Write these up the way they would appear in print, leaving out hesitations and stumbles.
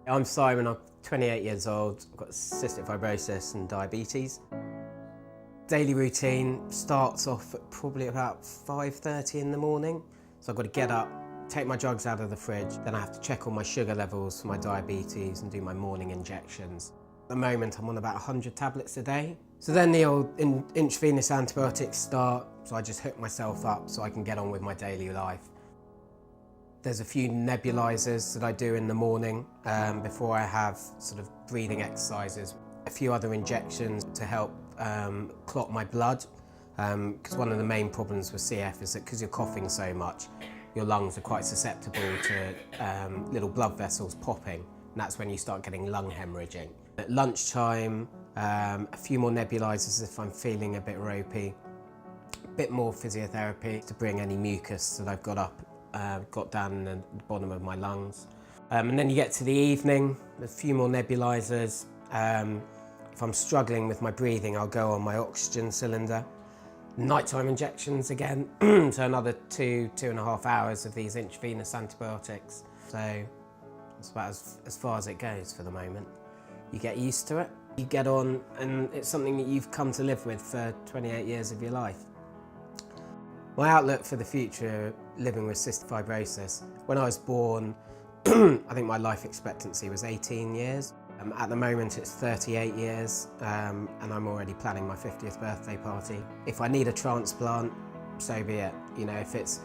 I'm Simon, I'm 28 years old, I've got cystic fibrosis and diabetes. Daily routine starts off at probably about 5:30 in the morning. So I've got to get up, take my drugs out of the fridge, then I have to check all my sugar levels for my diabetes and do my morning injections. At the moment I'm on about 100 tablets a day. So then the old intravenous antibiotics start, so I just hook myself up so I can get on with my daily life. There's a few nebulizers that I do in the morning before I have sort of breathing exercises. A few other injections to help clot my blood, because one of the main problems with CF is that because you're coughing so much, your lungs are quite susceptible to little blood vessels popping, and that's when you start getting lung hemorrhaging. At lunchtime, a few more nebulizers if I'm feeling a bit ropey, a bit more physiotherapy to bring any mucus that I've got down in the bottom of my lungs. And then you get to the evening, a few more nebulizers. If I'm struggling with my breathing, I'll go on my oxygen cylinder. Nighttime injections again, so another 2.5 hours of these intravenous antibiotics. So that's about as far as it goes for the moment. You get used to it, you get on, and it's something that you've come to live with for 28 years of your life. My outlook for the future living with cystic fibrosis, when I was born, I think my life expectancy was 18 years. At the moment it's 38 years and I'm already planning my 50th birthday party. If I need a transplant, so be it. You know, if it's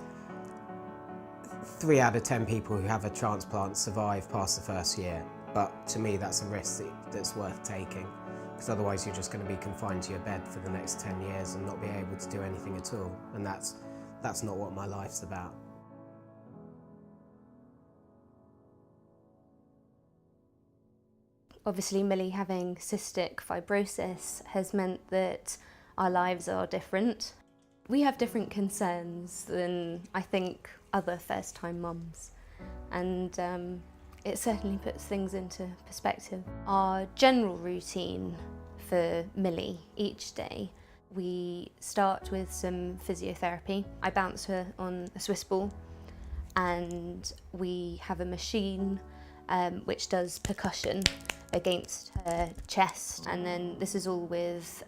3 out of 10 people who have a transplant survive past the first year, but to me that's a risk that's worth taking, because otherwise you're just going to be confined to your bed for the next 10 years and not be able to do anything at all, and that's not what my life's about. Obviously, Millie having cystic fibrosis has meant that our lives are different. We have different concerns than, I think, other first-time mums, and it certainly puts things into perspective. Our general routine for Millie each day, we start with some physiotherapy. I bounce her on a Swiss ball, and we have a machine which does percussion against her chest, and then this is all with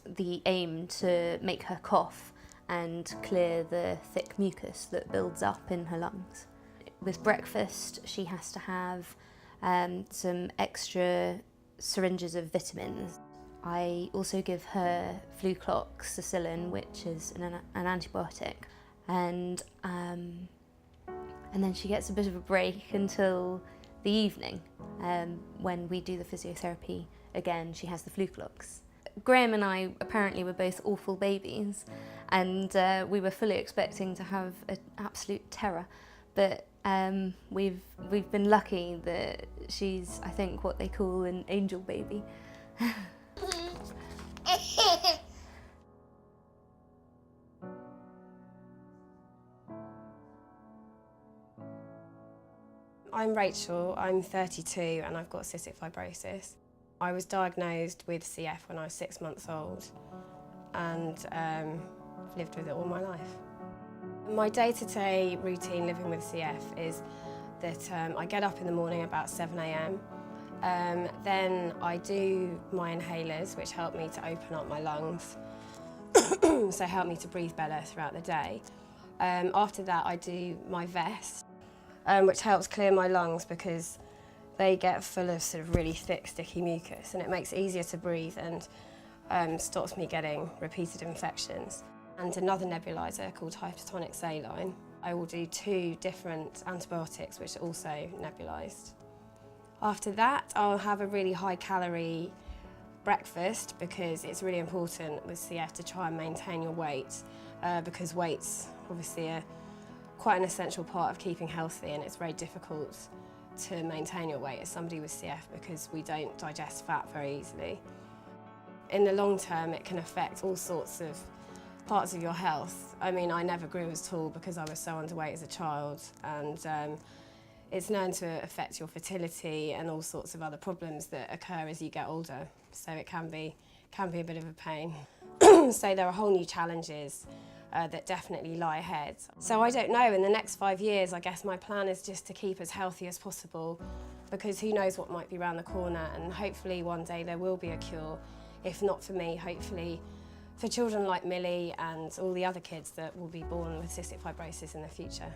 the aim to make her cough and clear the thick mucus that builds up in her lungs. With breakfast she has to have some extra syringes of vitamins. I also give her flucloxacillin, which is an antibiotic, and then she gets a bit of a break until the evening, when we do the physiotherapy again. She has the Fluclox. Graham and I apparently were both awful babies, and we were fully expecting to have an absolute terror, but we've been lucky that she's, I think, what they call an angel baby. I'm Rachel, I'm 32 and I've got cystic fibrosis. I was diagnosed with CF when I was 6 months old and lived with it all my life. My day-to-day routine living with CF is that I get up in the morning about 7 a.m. Then I do my inhalers, which help me to open up my lungs, so help me to breathe better throughout the day. After that I do my vest, which helps clear my lungs because they get full of sort of really thick, sticky mucus, and it makes it easier to breathe and stops me getting repeated infections. And another nebulizer called hypertonic saline. I will do 2 different antibiotics which are also nebulized. After that, I'll have a really high-calorie breakfast because it's really important with CF to try and maintain your weight because weight's obviously quite an essential part of keeping healthy, and it's very difficult to maintain your weight as somebody with CF because we don't digest fat very easily. In the long term, it can affect all sorts of parts of your health. I mean, I never grew as tall because I was so underweight as a child, and it's known to affect your fertility and all sorts of other problems that occur as you get older, so it can be a bit of a pain. So there are whole new challenges that definitely lie ahead. So I don't know, in the next 5 years, I guess my plan is just to keep as healthy as possible, because who knows what might be around the corner, and hopefully one day there will be a cure. If not for me, hopefully for children like Millie and all the other kids that will be born with cystic fibrosis in the future.